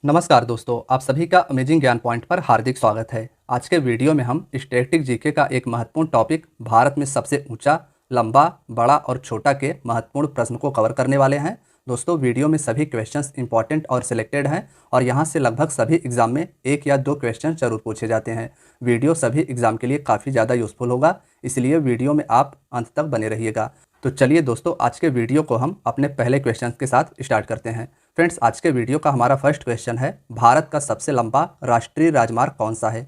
नमस्कार दोस्तों, आप सभी का अमेजिंग ज्ञान पॉइंट पर हार्दिक स्वागत है। आज के वीडियो में हम स्टैटिक जीके का एक महत्वपूर्ण टॉपिक भारत में सबसे ऊंचा, लंबा, बड़ा और छोटा के महत्वपूर्ण प्रश्न को कवर करने वाले हैं। दोस्तों, वीडियो में सभी क्वेश्चंस इंपॉर्टेंट और सिलेक्टेड हैं और यहाँ से लगभग सभी एग्जाम में एक या दो क्वेश्चन जरूर पूछे जाते हैं। वीडियो सभी एग्जाम के लिए काफ़ी ज़्यादा यूजफुल होगा, इसलिए वीडियो में आप अंत तक बने रहिएगा। तो चलिए दोस्तों, आज के वीडियो को हम अपने पहले क्वेश्चन के साथ स्टार्ट करते हैं। फ्रेंड्स, आज के वीडियो का हमारा फर्स्ट क्वेश्चन है, भारत का सबसे लंबा राष्ट्रीय राजमार्ग कौन सा है।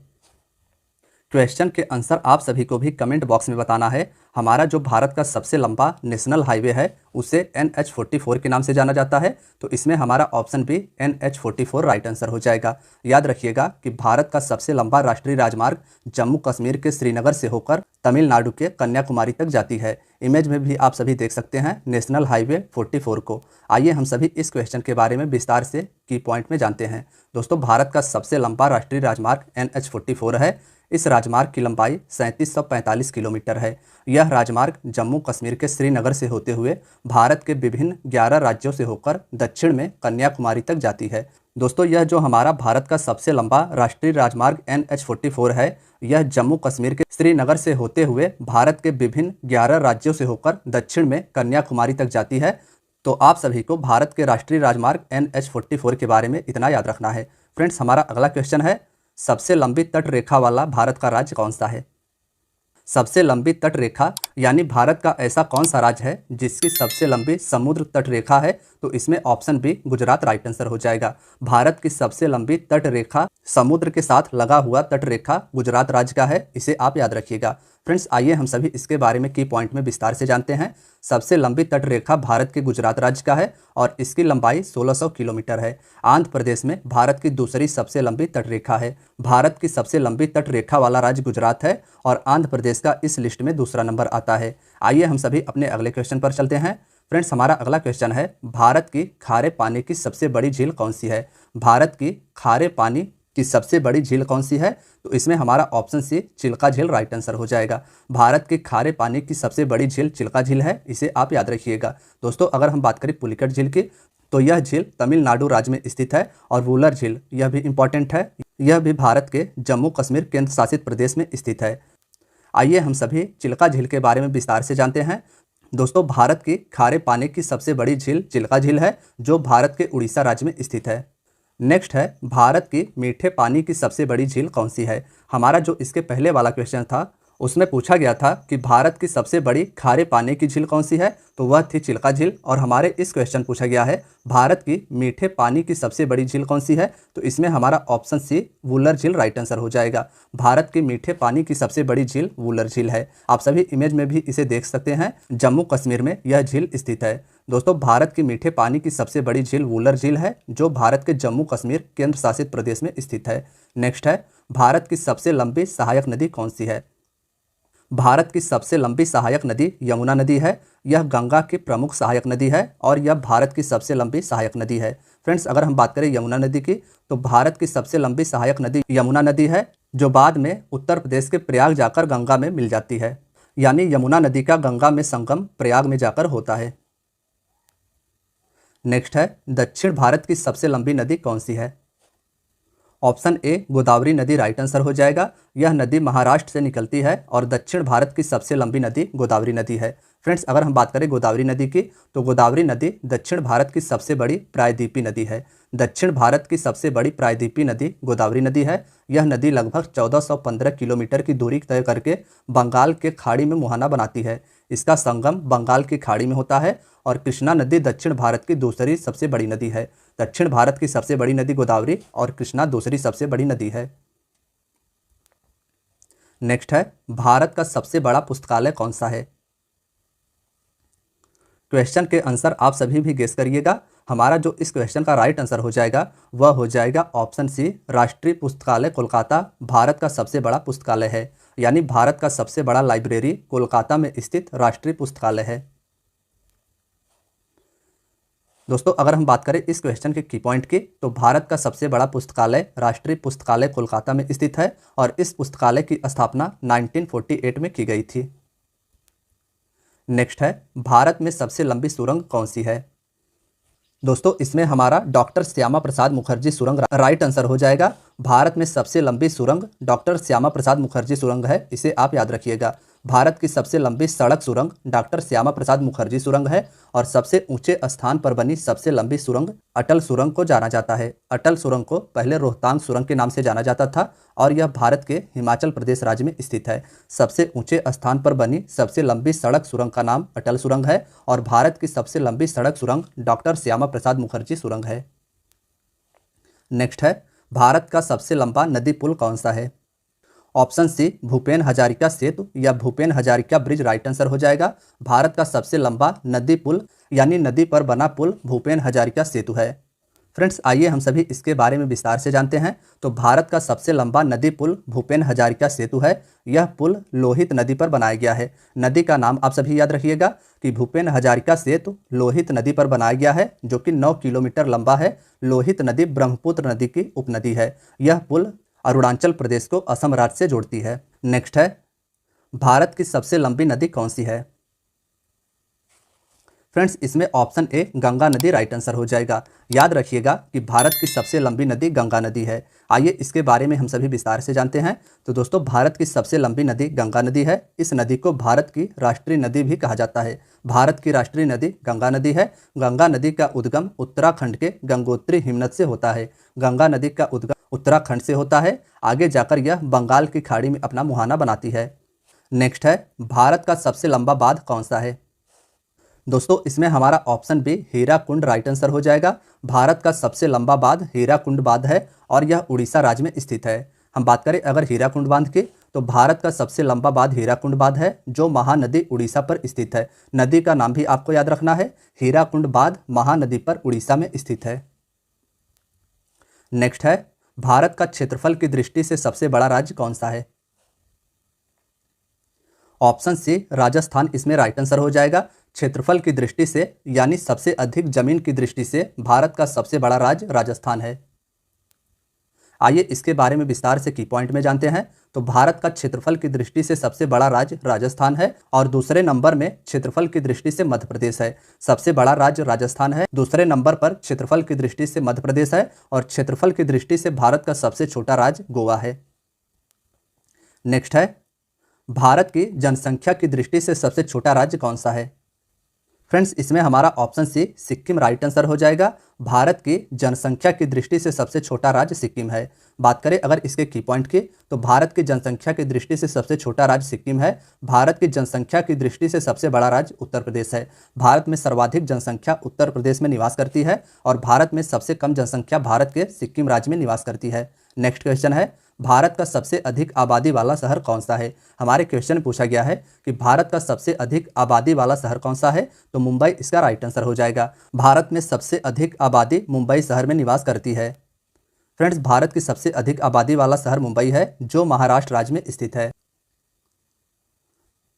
क्वेश्चन के आंसर आप सभी को भी कमेंट बॉक्स में बताना है। हमारा जो भारत का सबसे लंबा नेशनल हाईवे है उसे NH44 के नाम से जाना जाता है, तो इसमें हमारा ऑप्शन भी NH44 राइट आंसर हो जाएगा। याद रखिएगा कि भारत का सबसे लंबा राष्ट्रीय राजमार्ग जम्मू कश्मीर के श्रीनगर से होकर तमिलनाडु के कन्याकुमारी तक जाती है। इमेज में भी आप सभी देख सकते हैं नेशनल हाईवे 44 को। आइए हम सभी इस क्वेश्चन के बारे में विस्तार से की पॉइंट में जानते हैं। दोस्तों, भारत का सबसे लंबा राष्ट्रीय राजमार्ग NH44 है। इस राजमार्ग की लंबाई 3745 किलोमीटर है। यह राजमार्ग जम्मू कश्मीर के श्रीनगर से होते हुए भारत के विभिन्न 11 राज्यों से होकर दक्षिण में कन्याकुमारी तक जाती है। दोस्तों, यह जो हमारा भारत का सबसे लंबा राष्ट्रीय राजमार्ग NH44 है, यह जम्मू कश्मीर के श्रीनगर से होते हुए भारत के विभिन्न 11 राज्यों से होकर दक्षिण में कन्याकुमारी तक जाती है। तो आप सभी को भारत के राष्ट्रीय राजमार्ग NH44 के बारे में इतना याद रखना है। फ्रेंड्स, हमारा अगला क्वेश्चन है, सबसे लंबी तट रेखा वाला भारत का राज्य कौन सा है। सबसे लंबी तट रेखा यानी भारत का ऐसा कौन सा राज्य है जिसकी सबसे लंबी समुद्र तट रेखा है, तो इसमें option B Gujarat right answer हो जाएगा। भारत की सबसे लंबी तट रेखा समुद्र के साथ लगा हुआ तट रेखा गुजरात राज्य का है, इसे आप याद रखिएगा। फ्रेंड्स, आइए हम सभी इसके बारे में की पॉइंट में विस्तार से जानते हैं। सबसे लंबी तट रेखा भारत के गुजरात राज्य का है और इसकी लंबाई 1600 किलोमीटर है। आंध्र प्रदेश में भारत की दूसरी सबसे लंबी तट रेखा है। भारत की सबसे लंबी तट रेखा वाला राज्य गुजरात है और आंध्र प्रदेश का इस लिस्ट में दूसरा नंबर आता है। आइए हम सभी अपने अगले क्वेश्चन पर चलते हैं। फ्रेंड्स, हमारा अगला क्वेश्चन है, भारत की खारे पानी की सबसे बड़ी झील कौन सी है। भारत की खारे पानी की सबसे बड़ी झील कौन सी है, तो इसमें हमारा ऑप्शन सी चिल्का झील राइट आंसर हो जाएगा। भारत के खारे पानी की सबसे बड़ी झील चिल्का झील है, इसे आप याद रखिएगा। दोस्तों, अगर हम बात करें पुलिकट झील की, तो यह झील तमिलनाडु राज्य में स्थित है। और वूलर झील, यह भी इंपॉर्टेंट है, यह भी भारत के जम्मू कश्मीर केंद्र शासित प्रदेश में स्थित है। आइए हम सभी चिल्का झील के बारे में विस्तार से जानते हैं। दोस्तों, भारत की खारे पानी की सबसे बड़ी झील चिल्का झील है, जो भारत के उड़ीसा राज्य में स्थित है। नेक्स्ट है, भारत की मीठे पानी की सबसे बड़ी झील कौन सी है। हमारा जो इसके पहले वाला क्वेश्चन था उसमें पूछा गया था कि भारत की सबसे बड़ी खारे पानी की झील कौन सी है, तो वह थी चिल्का झील। और हमारे इस क्वेश्चन पूछा गया है, भारत की मीठे पानी की सबसे बड़ी झील कौन सी है, तो इसमें हमारा ऑप्शन सी वूलर झील राइट आंसर हो जाएगा। भारत की मीठे पानी की सबसे बड़ी झील वूलर झील है। आप सभी इमेज में भी इसे देख सकते हैं, जम्मू कश्मीर में यह झील स्थित है। दोस्तों, भारत की मीठे पानी की सबसे बड़ी झील वूलर झील है, जो भारत के जम्मू कश्मीर केंद्र शासित प्रदेश में स्थित है। नेक्स्ट है, भारत की सबसे लंबी सहायक नदी कौन सी है। भारत की सबसे लंबी सहायक नदी यमुना नदी है। यह गंगा की प्रमुख सहायक नदी है और यह भारत की सबसे लंबी सहायक नदी है। फ्रेंड्स, अगर हम बात करें यमुना नदी की, तो भारत की सबसे लंबी सहायक नदी यमुना नदी है, जो बाद में उत्तर प्रदेश के प्रयाग जाकर गंगा में मिल जाती है। यानी यमुना नदी का गंगा में संगम प्रयाग में जाकर होता है। नेक्स्ट है, दक्षिण भारत की सबसे लंबी नदी कौन सी है। ऑप्शन ए गोदावरी नदी राइट आंसर हो जाएगा। यह नदी महाराष्ट्र से निकलती है और दक्षिण भारत की सबसे लंबी नदी गोदावरी नदी है। फ्रेंड्स, अगर हम बात करें गोदावरी नदी की, तो गोदावरी नदी दक्षिण भारत की सबसे बड़ी प्रायद्वीपीय नदी है। दक्षिण भारत की सबसे बड़ी प्रायद्वीपीय नदी गोदावरी नदी है। यह नदी लगभग 1415 किलोमीटर की दूरी तय करके बंगाल के खाड़ी में मुहाना बनाती है। इसका संगम बंगाल की खाड़ी में होता है और कृष्णा नदी दक्षिण भारत की दूसरी सबसे बड़ी नदी है। दक्षिण भारत की सबसे बड़ी नदी गोदावरी और कृष्णा दूसरी सबसे बड़ी नदी है। नेक्स्ट है, भारत का सबसे बड़ा पुस्तकालय कौन सा है। क्वेश्चन के आंसर आप सभी भी गेस करिएगा। हमारा जो इस क्वेश्चन का राइट आंसर हो जाएगा वह हो जाएगा ऑप्शन सी राष्ट्रीय पुस्तकालय कोलकाता भारत का सबसे बड़ा पुस्तकालय है। यानी भारत का सबसे बड़ा लाइब्रेरी कोलकाता में स्थित राष्ट्रीय पुस्तकालय है। दोस्तों, अगर हम बात करें इस क्वेश्चन के की पॉइंट की, तो भारत का सबसे बड़ा पुस्तकालय राष्ट्रीय पुस्तकालय कोलकाता में स्थित है और इस पुस्तकालय की स्थापना 1948 में की गई थी। नेक्स्ट है, भारत में सबसे लंबी सुरंग कौन सी है। दोस्तों इसमें हमारा डॉक्टर श्यामा प्रसाद मुखर्जी सुरंग राइट आंसर हो जाएगा। भारत में सबसे लंबी सुरंग डॉक्टर श्यामा प्रसाद मुखर्जी सुरंग है, इसे आप याद रखिएगा। भारत की सबसे लंबी सड़क सुरंग डॉक्टर श्यामा प्रसाद मुखर्जी सुरंग है और सबसे ऊंचे स्थान पर बनी सबसे लंबी सुरंग अटल सुरंग को जाना जाता है। अटल सुरंग को पहले रोहतांग सुरंग के नाम से जाना जाता था और यह भारत के हिमाचल प्रदेश राज्य में स्थित है। सबसे ऊंचे स्थान पर बनी सबसे लंबी सड़क सुरंग का नाम अटल सुरंग है और भारत की सबसे लंबी सड़क सुरंग डॉक्टर श्यामा प्रसाद मुखर्जी सुरंग है। नेक्स्ट है, भारत का सबसे लंबा नदी पुल कौन सा है? ऑप्शन सी भूपेन हजारिका सेतु या Bhupen Hazarika bridge right answer हो जाएगा। भारत का सबसे लंबा नदी पुल यानी नदी पर बना पुल भूपेन हजारिका सेतु है। फ्रेंड्स आइए हम सभी इसके बारे में विस्तार से जानते हैं। तो भारत का सबसे लंबा नदी पुल भूपेन हजारिका सेतु है। यह पुल लोहित नदी पर बनाया गया है। नदी का नाम आप सभी याद रखिएगा कि भूपेन हजारिका सेतु लोहित नदी पर बनाया गया है, जो कि 9 किलोमीटर लंबा है। लोहित नदी ब्रह्मपुत्र नदी की उपनदी है। यह पुल अरुणाचल प्रदेश को असम राज्य से जोड़ती है। नेक्स्ट है, भारत की सबसे लंबी नदी कौन सी है? फ्रेंड्स इसमें ऑप्शन ए गंगा नदी राइट आंसर हो जाएगा। याद रखिएगा कि भारत की सबसे लंबी नदी गंगा नदी है। आइए इसके बारे में हम सभी विस्तार से जानते हैं। तो दोस्तों भारत की सबसे लंबी नदी गंगा नदी है। इस नदी को भारत की राष्ट्रीय नदी भी कहा जाता है। भारत की राष्ट्रीय नदी गंगा नदी है। गंगा नदी का उद्गम उत्तराखंड के गंगोत्री हिमनद से होता है। गंगा नदी का उद्गम उत्तराखंड से होता है। आगे जाकर यह बंगाल की खाड़ी में अपना मुहाना बनाती है। नेक्स्ट है, भारत का सबसे लंबा बांध कौन सा है? दोस्तों इसमें हमारा option B Hirakud right answer हो जाएगा। भारत का सबसे लंबा बांध हीराकुंड बांध है और यह उड़ीसा राज्य में स्थित है। हम बात करें अगर हीराकुंड बांध की, तो भारत का सबसे लंबा बांध हीराकुंड बांध है, जो महानदी उड़ीसा पर स्थित है। नदी का नाम भी आपको याद रखना है, हीराकुंड बांध महानदी पर उड़ीसा में स्थित है। नेक्स्ट है, भारत का क्षेत्रफल की दृष्टि से सबसे बड़ा राज्य कौन सा है? ऑप्शन सी राजस्थान इसमें राइट आंसर हो जाएगा। क्षेत्रफल की दृष्टि से यानी सबसे अधिक जमीन की दृष्टि से भारत का सबसे बड़ा राज्य राजस्थान है। आइए इसके बारे में विस्तार से की पॉइंट में जानते हैं। तो भारत का क्षेत्रफल की दृष्टि से सबसे बड़ा राज्य राजस्थान है और दूसरे नंबर में क्षेत्रफल की दृष्टि से मध्य प्रदेश है। सबसे बड़ा राज्य राजस्थान है, दूसरे नंबर पर क्षेत्रफल की दृष्टि से मध्य प्रदेश है और क्षेत्रफल की दृष्टि से भारत का सबसे छोटा राज्य गोवा है। नेक्स्ट है, भारत की जनसंख्या की दृष्टि से सबसे छोटा राज्य कौन सा है? फ्रेंड्स इसमें हमारा option C Sikkim right answer हो जाएगा। भारत की जनसंख्या की दृष्टि से सबसे छोटा राज्य सिक्किम है। बात करें अगर इसके की पॉइंट की, तो भारत की जनसंख्या की दृष्टि से सबसे छोटा राज्य सिक्किम है। भारत की जनसंख्या की दृष्टि से सबसे बड़ा राज्य उत्तर प्रदेश है। भारत में सर्वाधिक जनसंख्या उत्तर प्रदेश में निवास करती है और भारत में सबसे कम जनसंख्या भारत के सिक्किम राज्य में निवास करती है। नेक्स्ट क्वेश्चन है, भारत का सबसे अधिक आबादी वाला शहर कौन सा है? हमारे क्वेश्चन में पूछा गया है कि भारत का सबसे अधिक आबादी वाला शहर कौन सा है, तो मुंबई इसका राइट आंसर हो जाएगा। भारत में सबसे अधिक आबादी मुंबई शहर में निवास करती है। फ्रेंड्स भारत की सबसे अधिक आबादी वाला शहर मुंबई है, जो महाराष्ट्र राज्य में स्थित है।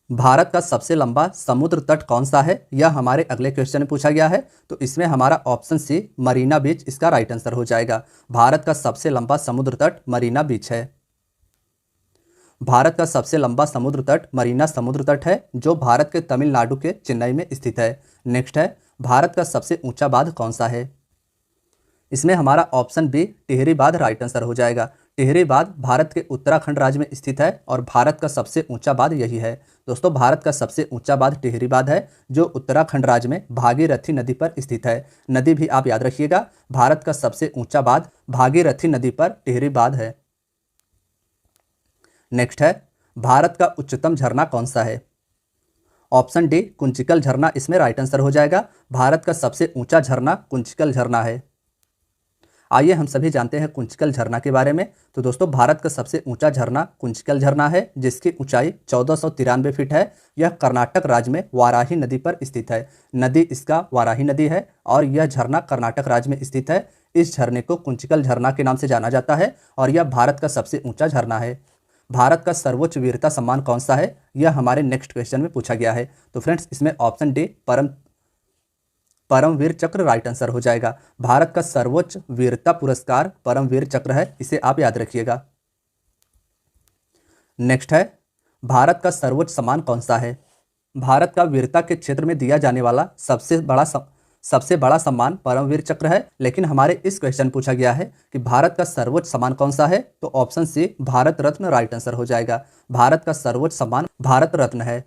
भारत का सबसे लंबा समुद्र तट कौन सा है, यह हमारे अगले क्वेश्चन में पूछा गया है। तो इसमें हमारा ऑप्शन सी मरीना बीच इसका राइट आंसर हो जाएगा। भारत का सबसे लंबा समुद्र तट मरीना बीच है। भारत का सबसे लंबा समुद्र तट मरीना समुद्र तट है, जो भारत के तमिलनाडु के चेन्नई में स्थित है। नेक्स्ट है, भारत का सबसे ऊंचा बांध कौन सा है? इसमें हमारा ऑप्शन बी टिहरी बांध राइट आंसर हो जाएगा। टिहरी बांध भारत के उत्तराखंड राज्य में स्थित है और भारत का सबसे ऊंचा बांध यही है। दोस्तों भारत का सबसे ऊंचा बांध टिहरी बांध है, जो उत्तराखंड राज्य में भागीरथी नदी पर स्थित है। नदी भी आप याद रखिएगा, भारत का सबसे ऊंचा बांध भागीरथी नदी पर टिहरी बांध है। नेक्स्ट है, भारत का उच्चतम झरना कौन सा है? ऑप्शन डी कुंचिकल झरना इसमें राइट आंसर हो जाएगा। भारत का सबसे ऊंचा झरना कुंचिकल झरना है। आइए हम सभी जानते हैं कुंचिकल झरना के बारे में। तो दोस्तों भारत का सबसे ऊंचा झरना कुंचिकल झरना है, जिसकी ऊंचाई 1493 फीट है। यह कर्नाटक राज्य में वाराही नदी पर स्थित है। नदी इसका वाराही नदी है और यह झरना कर्नाटक राज्य में स्थित है। इस झरने को कुंचिकल झरना के नाम से जाना जाता है और यह भारत का सबसे ऊंचा झरना है। भारत का सर्वोच्च वीरता सम्मान कौन सा है, यह हमारे नेक्स्ट क्वेश्चन में पूछा गया है। तो फ्रेंड्स इसमें ऑप्शन डी परमवीर चक्र राइट आंसर हो जाएगा। भारत का सर्वोच्च वीरता पुरस्कार परमवीर चक्र है, इसे आप याद रखिएगा। नेक्स्ट है, भारत का सर्वोच्च सम्मान कौन सा है? भारत का वीरता के क्षेत्र में दिया जाने वाला सबसे बड़ा सबसे बड़ा सम्मान परमवीर चक्र है, लेकिन हमारे इस क्वेश्चन पूछा गया है कि भारत का सर्वोच्च सम्मान कौन सा है, तो option C Bharat Ratna right answer हो जाएगा। भारत का सर्वोच्च सम्मान भारत रत्न है।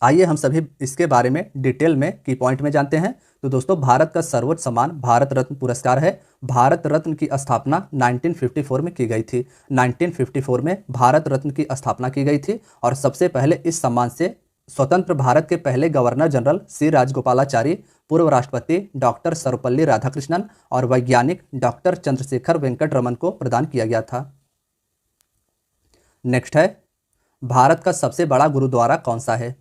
आइए हम सभी इसके बारे में डिटेल में की पॉइंट में जानते हैं। तो दोस्तों, भारत का सर्वोच्च सम्मान भारत रत्न पुरस्कार है। भारत रत्न की स्थापना 1954 में की गई थी। 1954 में भारत रत्न की स्थापना की गई थी और सबसे पहले इस सम्मान से स्वतंत्र भारत के पहले गवर्नर जनरल सी राजगोपालाचारी, पूर्व राष्ट्रपति डॉक्टर सर्वपल्ली राधाकृष्णन और वैज्ञानिक डॉक्टर चंद्रशेखर वेंकट रमन को प्रदान किया गया था। नेक्स्ट है, भारत का सबसे बड़ा गुरुद्वारा कौन सा है?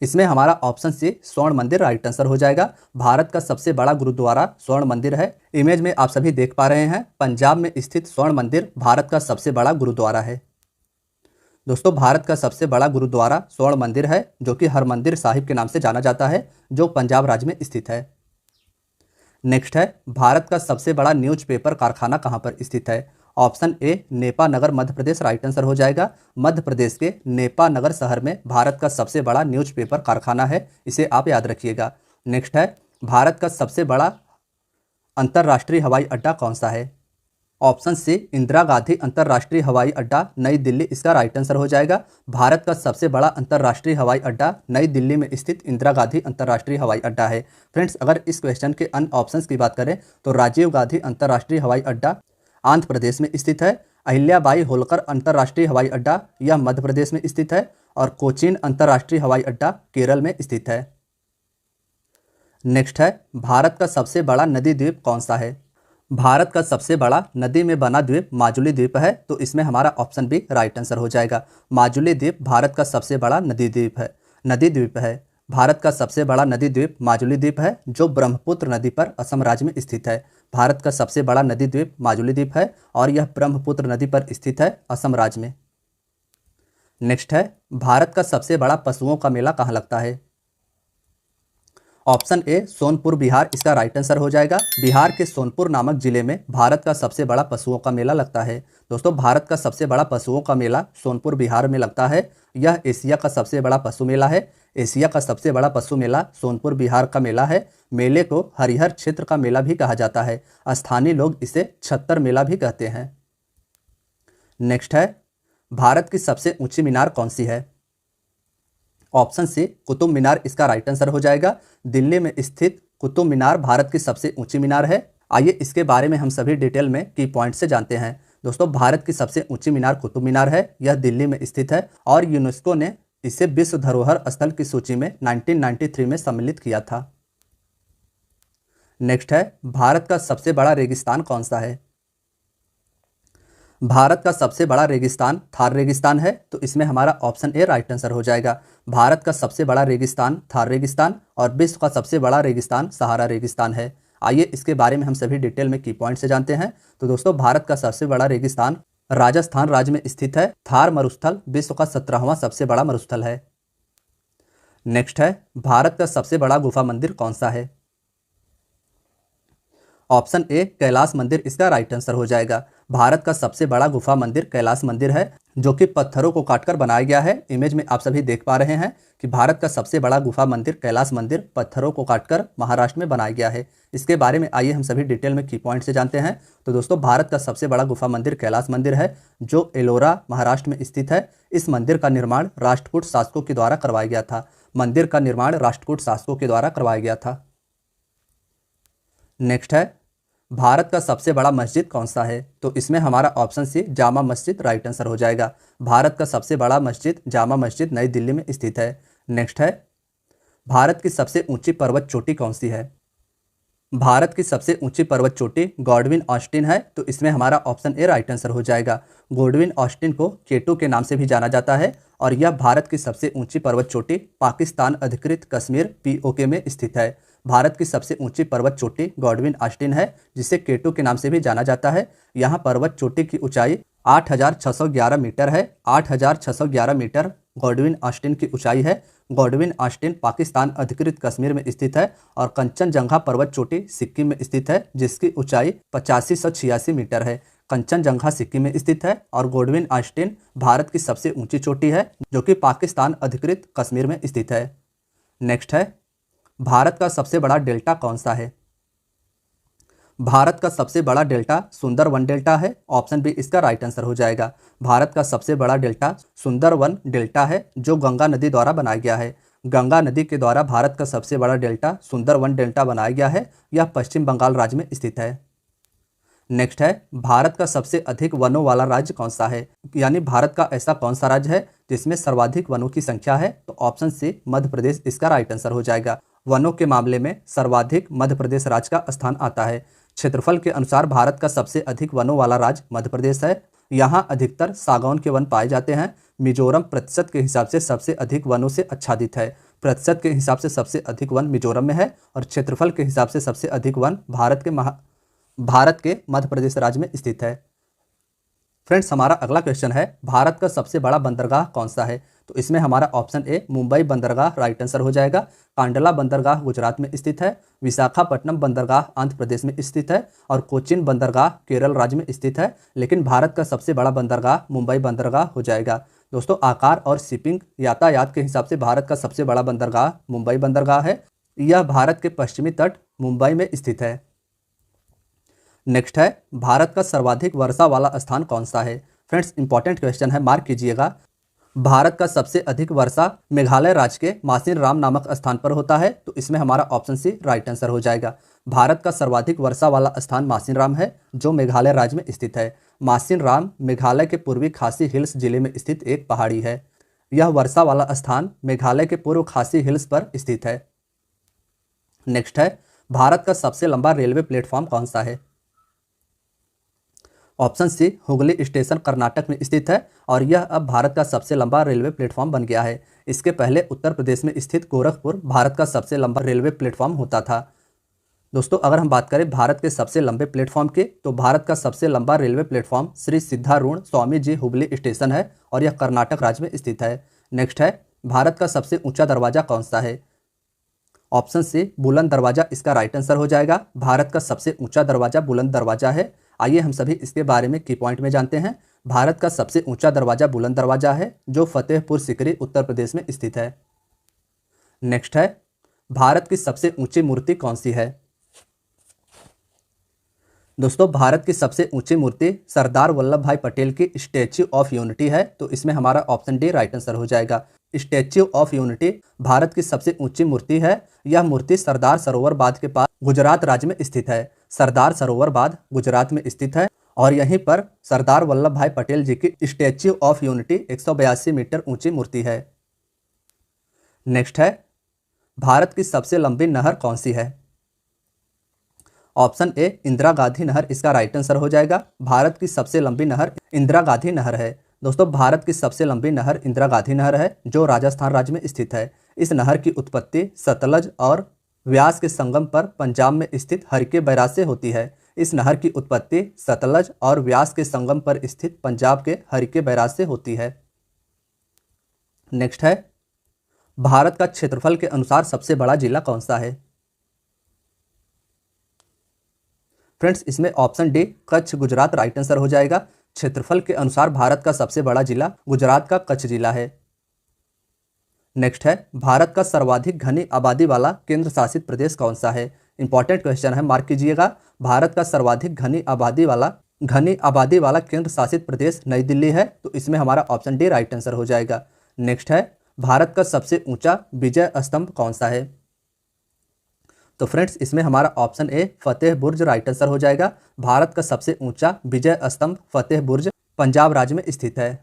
इसमें हमारा ऑप्शन सी स्वर्ण मंदिर राइट आंसर हो जाएगा। भारत का सबसे बड़ा गुरुद्वारा स्वर्ण मंदिर है। इमेज में आप सभी देख पा रहे हैं, पंजाब में स्थित स्वर्ण मंदिर भारत का सबसे बड़ा गुरुद्वारा है। दोस्तों, भारत का सबसे बड़ा गुरुद्वारा स्वर्ण मंदिर है, जो कि हरमंदिर साहिब के नाम से जाना जाता है, जो पंजाब राज्य में स्थित है। नेक्स्ट है, भारत का सबसे बड़ा न्यूज़पेपर कारखाना कहाँ पर स्थित है? Option A Nipah Nagar Madhya Pradesh right answer हो जाएगा। मध्य प्रदेश के नेपा नगर शहर में भारत का सबसे बड़ा न्यूज़पेपर कारखाना है, इसे आप याद रखिएगा। नेक्स्ट है, भारत का सबसे बड़ा अंतर्राष्ट्रीय हवाई अड्डा कौन सा है? ऑप्शन सी इंदिरा गांधी अंतर्राष्ट्रीय हवाई अड्डा नई दिल्ली, इसका राइट आंसर हो जाएगा। भारत का सबसे बड़ा अंतर्राष्ट्रीय हवाई अड्डा नई दिल्ली में स्थित इंदिरा गांधी अंतर्राष्ट्रीय हवाई अड्डा है। फ्रेंड्स, अगर इस क्वेश्चन के अन्य ऑप्शंस की बात करें तो राजीव गांधी अंतर्राष्ट्रीय हवाई अड्डा आंध्र प्रदेश में स्थित है। अहिल्याबाई होलकर अंतर्राष्ट्रीय हवाई अड्डा यह मध्य प्रदेश में स्थित है और कोचीन अंतर्राष्ट्रीय हवाई अड्डा केरल में स्थित है। नेक्स्ट है, भारत का सबसे बड़ा नदी द्वीप कौन सा है? भारत का सबसे बड़ा नदी में बना द्वीप माजुली द्वीप है, तो इसमें हमारा ऑप्शन बी राइट आंसर हो जाएगा। माजुली द्वीप भारत का सबसे बड़ा नदी द्वीप है। भारत का सबसे बड़ा नदी द्वीप माजुली द्वीप है, जो ब्रह्मपुत्र नदी पर असम राज्य में स्थित है। भारत का सबसे बड़ा नदी द्वीप माजुली द्वीप है और यह ब्रह्मपुत्र नदी पर स्थित है, असम राज्य में। नेक्स्ट है, भारत का सबसे बड़ा पशुओं का मेला कहाँ लगता है? ऑप्शन ए सोनपुर बिहार, इसका राइट आंसर हो जाएगा। बिहार के सोनपुर नामक जिले में भारत का सबसे बड़ा पशुओं का मेला लगता है। दोस्तों, भारत का सबसे बड़ा पशुओं का मेला सोनपुर बिहार में लगता है। यह एशिया का सबसे बड़ा पशु मेला है। एशिया का सबसे बड़ा पशु मेला सोनपुर बिहार का मेला है। मेले को हरिहर क्षेत्र का मेला भी कहा जाता है। स्थानीय लोग इसे छत्तर मेला भी कहते हैं। नेक्स्ट है, भारत की सबसे ऊंची मीनार कौन सी है? ऑप्शन सी कुतुब मीनार, इसका राइट आंसर हो जाएगा। दिल्ली में स्थित कुतुब मीनार भारत की सबसे ऊंची मीनार है। आइए इसके बारे में हम सभी डिटेल में की पॉइंट से जानते हैं। दोस्तों, भारत की सबसे ऊंची मीनार कुतुब मीनार है। यह दिल्ली में स्थित है और यूनेस्को ने इसे विश्व धरोहर स्थल की सूची में 1993 में सम्मिलित किया था। नेक्स्ट है, भारत का सबसे बड़ा रेगिस्तान कौन सा है? भारत का सबसे बड़ा रेगिस्तान थार रेगिस्तान है, तो इसमें हमारा ऑप्शन ए राइट आंसर हो जाएगा। भारत का सबसे बड़ा रेगिस्तान थार रेगिस्तान और विश्व का सबसे बड़ा रेगिस्तान सहारा रेगिस्तान है। आइए इसके बारे में हम सभी डिटेल में की पॉइंट से जानते हैं। तो दोस्तों, भारत का सबसे बड़ा रेगिस्तान राजस्थान राज्य में स्थित है। थार मरुस्थल विश्व का 17वां सबसे बड़ा मरुस्थल है। नेक्स्ट है, भारत का सबसे बड़ा गुफा मंदिर कौन सा है? ऑप्शन ए कैलाश मंदिर, इसका राइट आंसर हो जाएगा। भारत का सबसे बड़ा गुफा मंदिर कैलाश मंदिर है, जो कि पत्थरों को काटकर बनाया गया है। इमेज में आप सभी देख पा रहे हैं कि भारत का सबसे बड़ा गुफा मंदिर कैलाश मंदिर पत्थरों को काटकर महाराष्ट्र में बनाया गया है। इसके बारे में आइए हम सभी डिटेल में की पॉइंट से जानते हैं। तो दोस्तों, भारत का सबसे बड़ा गुफा मंदिर कैलाश मंदिर है, जो एलोरा महाराष्ट्र में स्थित है। इस मंदिर का निर्माण राष्ट्रकूट शासकों के द्वारा करवाया गया था। मंदिर का निर्माण राष्ट्रकूट शासकों के द्वारा करवाया गया था। नेक्स्ट है, भारत का सबसे बड़ा मस्जिद कौन सा है? तो इसमें हमारा ऑप्शन सी जामा मस्जिद राइट आंसर हो जाएगा। भारत का सबसे बड़ा मस्जिद जामा मस्जिद नई दिल्ली में स्थित है। नेक्स्ट है, भारत की सबसे ऊंची पर्वत चोटी कौन सी है? भारत की सबसे ऊंची पर्वत चोटी गॉडविन ऑस्टिन है, तो इसमें हमारा ऑप्शन ए राइट आंसर हो जाएगा। गॉडविन ऑस्टिन को केटू के नाम से भी जाना जाता है और यह भारत की सबसे ऊंची पर्वत चोटी पाकिस्तान अधिकृत कश्मीर पीओके में स्थित है। भारत की सबसे ऊंची पर्वत चोटी गॉडविन ऑस्टिन है, जिसे केटू के नाम से भी जाना जाता है। यहाँ पर्वत चोटी की ऊंचाई 8611 मीटर है। 8611 मीटर गॉडविन ऑस्टिन की ऊंचाई है। गॉडविन ऑस्टिन पाकिस्तान अधिकृत कश्मीर में स्थित है और कंचनजंगा पर्वत चोटी सिक्किम में स्थित है, जिसकी ऊंचाई 8586 मीटर है। कंचनजंगा सिक्किम में स्थित है और गॉडविन ऑस्टिन भारत की सबसे ऊंची चोटी है, जो कि पाकिस्तान अधिकृत कश्मीर में स्थित है। नेक्स्ट है, भारत का सबसे बड़ा डेल्टा कौन सा है? भारत का सबसे बड़ा डेल्टा सुंदरवन डेल्टा है। ऑप्शन बी इसका राइट आंसर हो जाएगा। भारत का सबसे बड़ा डेल्टा सुंदरवन डेल्टा है, जो गंगा नदी द्वारा बनाया गया है। गंगा नदी के द्वारा भारत का सबसे बड़ा डेल्टा सुंदरवन डेल्टा बनाया गया है। यह पश्चिम बंगाल राज्य में स्थित है। नेक्स्ट है, भारत का सबसे अधिक वनों वाला राज्य कौन सा है? यानी भारत का ऐसा कौन सा राज्य है जिसमें सर्वाधिक वनों की संख्या है? तो ऑप्शन सी मध्य प्रदेश इसका राइट आंसर हो जाएगा। वनों के मामले में सर्वाधिक मध्य प्रदेश राज्य का स्थान आता है। क्षेत्रफल के अनुसार भारत का सबसे अधिक वनों वाला राज्य मध्य प्रदेश है। यहाँ अधिकतर सागौन के वन पाए जाते हैं। मिजोरम प्रतिशत के हिसाब से सबसे अधिक वनों से आच्छादित है। प्रतिशत के हिसाब से सबसे अधिक वन मिजोरम में है और क्षेत्रफल के हिसाब से सबसे अधिक वन भारत के मध्य प्रदेश राज्य में स्थित है। फ्रेंड्स, हमारा अगला क्वेश्चन है, भारत का सबसे बड़ा बंदरगाह कौन सा है? तो इसमें हमारा ऑप्शन ए मुंबई बंदरगाह राइट आंसर हो जाएगा। कांडला बंदरगाह गुजरात में स्थित है। विशाखापट्टनम बंदरगाह आंध्र प्रदेश में स्थित है और कोचिन बंदरगाह केरल राज्य में स्थित है। लेकिन भारत का सबसे बड़ा बंदरगाह मुंबई बंदरगाह हो जाएगा। दोस्तों, आकार और शिपिंग यातायात के हिसाब से भारत का सबसे बड़ा बंदरगाह मुंबई बंदरगाह है। यह भारत के पश्चिमी तट मुंबई में स्थित है। नेक्स्ट है, भारत का सर्वाधिक वर्षा वाला स्थान कौन सा है? फ्रेंड्स, इंपॉर्टेंट क्वेश्चन है, मार्क कीजिएगा। भारत का सबसे अधिक वर्षा मेघालय राज्य के मासिनराम नामक स्थान पर होता है। तो इसमें हमारा ऑप्शन सी राइट आंसर हो जाएगा। भारत का सर्वाधिक वर्षा वाला स्थान मासिनराम है, जो मेघालय राज्य में स्थित है। मासिनराम मेघालय के पूर्वी खासी हिल्स जिले में स्थित एक पहाड़ी है। यह वर्षा वाला स्थान मेघालय के पूर्व खासी हिल्स पर स्थित है। नेक्स्ट है, भारत का सबसे लंबा रेलवे प्लेटफॉर्म कौन सा है? Option C Hooghly station Karnataka में स्थित है और यह अब भारत का सबसे लंबा रेलवे प्लेटफॉर्म बन गया है। इसके पहले उत्तर प्रदेश में स्थित गोरखपुर भारत का सबसे लंबा रेलवे प्लेटफॉर्म होता था। दोस्तों, अगर हम बात करें भारत के सबसे लंबे प्लेटफॉर्म की, तो भारत का सबसे लंबा railway platform Shri Siddharudha Swami ji Hubli station है और यह कर्नाटक राज्य में स्थित है। नेक्स्ट है, भारत का सबसे ऊंचा दरवाजा कौन सा है? ऑप्शन सी बुलंद दरवाजा इसका राइट आंसर हो जाएगा। भारत का सबसे ऊंचा दरवाजा बुलंद दरवाजा है। आइए हम सभी इसके बारे में की पॉइंट में जानते हैं। भारत का सबसे ऊंचा दरवाजा बुलंद दरवाजा है, जो फतेहपुर सीकरी उत्तर प्रदेश में स्थित है। नेक्स्ट है, भारत की सबसे ऊंची मूर्ति कौन सी है? दोस्तों, भारत की सबसे ऊंची मूर्ति सरदार वल्लभ भाई पटेल की स्टैच्यू ऑफ यूनिटी है। तो इसमें हमारा ऑप्शन डी राइट आंसर हो जाएगा। स्टैच्यू ऑफ यूनिटी भारत की सबसे ऊंची मूर्ति है। यह मूर्ति सरदार सरोवर बांध के पास गुजरात राज्य में स्थित है। सरदार सरोवर बांध गुजरात में स्थित है और यहीं पर सरदार वल्लभ भाई पटेल जी की स्टैच्यू ऑफ यूनिटी 182 मीटर ऊंची मूर्ति है। नेक्स्ट है, भारत की सबसे लंबी नहर कौन सी है? ऑप्शन ए इंदिरा गांधी नहर इसका राइट आंसर हो जाएगा। भारत की सबसे लंबी नहर इंदिरा गांधी नहर है। दोस्तों, भारत की सबसे लंबी नहर इंदिरा गांधी नहर है, जो राजस्थान राज्य में स्थित है। इस नहर की उत्पत्ति सतलज और व्यास के संगम पर पंजाब में स्थित हरिके बैराज से होती है। इस नहर की उत्पत्ति सतलज और व्यास के संगम पर स्थित पंजाब के हरिके बैराज से होती है। नेक्स्ट है, भारत का क्षेत्रफल के अनुसार सबसे बड़ा जिला कौन सा है? फ्रेंड्स, इसमें option D Kutch Gujarat right answer हो जाएगा। क्षेत्रफल के अनुसार भारत का सबसे बड़ा जिला गुजरात का कच्छ जिला है। नेक्स्ट है, भारत का सर्वाधिक घनी आबादी वाला केंद्र शासित प्रदेश कौन सा है? इंपॉर्टेंट क्वेश्चन है, मार्क कीजिएगा। भारत का सर्वाधिक घनी आबादी वाला केंद्र शासित प्रदेश नई दिल्ली है। तो इसमें हमारा ऑप्शन डी राइट आंसर हो जाएगा। नेक्स्ट है, भारत का सबसे ऊंचा विजय स्तंभ कौन सा है? तो फ्रेंड्स, इसमें हमारा option A Fateh Burj right answer हो जाएगा। भारत का सबसे ऊंचा विजय स्तंभ फतेह बुर्ज पंजाब राज्य में स्थित है।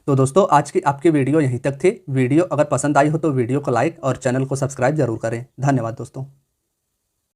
तो दोस्तों, आज की आपकी वीडियो यहीं तक थी। वीडियो अगर पसंद आई हो तो वीडियो को लाइक और चैनल को सब्सक्राइब जरूर करें। धन्यवाद दोस्तों।